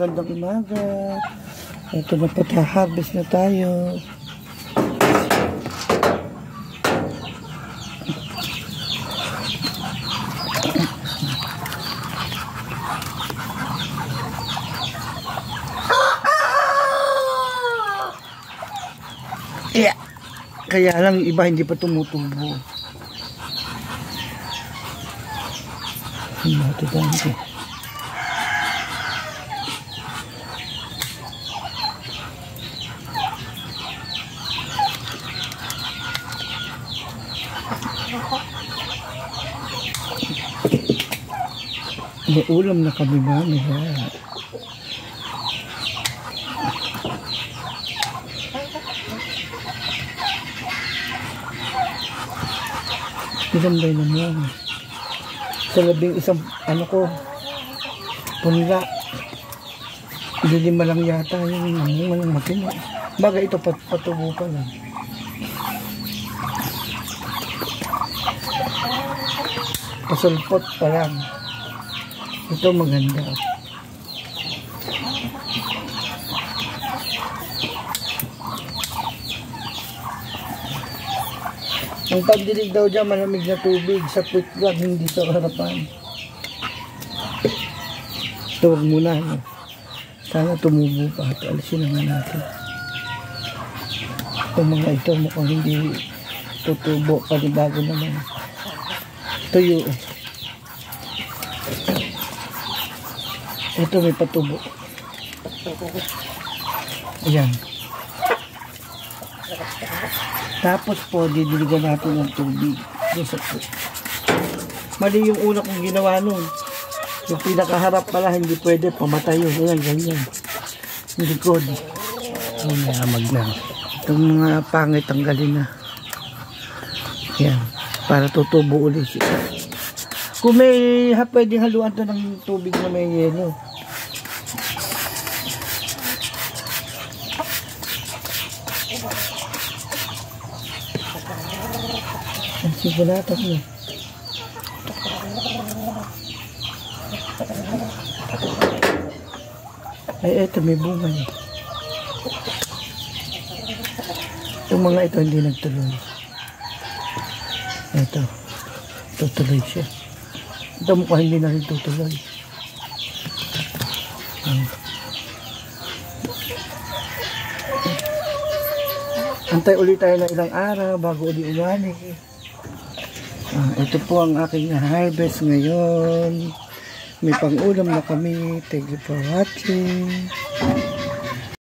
magandang umaga. Ito na po, harvest na tayo. Yeah. Kaya lang iba hindi pa tumutubo. Ito dante. May ulam na kami, mami. Maganda naman. Sa labing isang ano ko, punla. Lilima lang yata yung namungan ng matino. Bagay ito patubo pa lang. Pasulpot pa lang. Ito maganda. Ang pagdilig daw dyan, malamig na tubig sa puwit-wag, hindi sa harapan. Ito, wag muna. Sana tumubo pa. Alisin naman natin. Itong mga ito, mukhang hindi tutubo. Panibago naman. Tuyo. Ito may patubo. Ayan. Tapos po, didiligan natin ng tubig. Mali yung una kong ginawa nun. Yung pinakaharap pala, hindi pwede. Pamatay yun. Ayan, ganyan. Yung likod. Ayan, namag na. Itong mga pangit, tanggalin na. Ayan. Para tutubo ulit siya. Kung may pwedeng haluan to ng tubig na may yelo. Ang sigulatas mo. Ay, eto may bunga eh. Itong mga ito hindi nagtuloy. Ito. Tutuloy siya. Ito mukha hindi na rin tutuloy. Antay ulit tayo ng ilang araw bago uli umani. Ito po ang aking harvest ngayon. May pang-ulam na kami. Thank you for watching.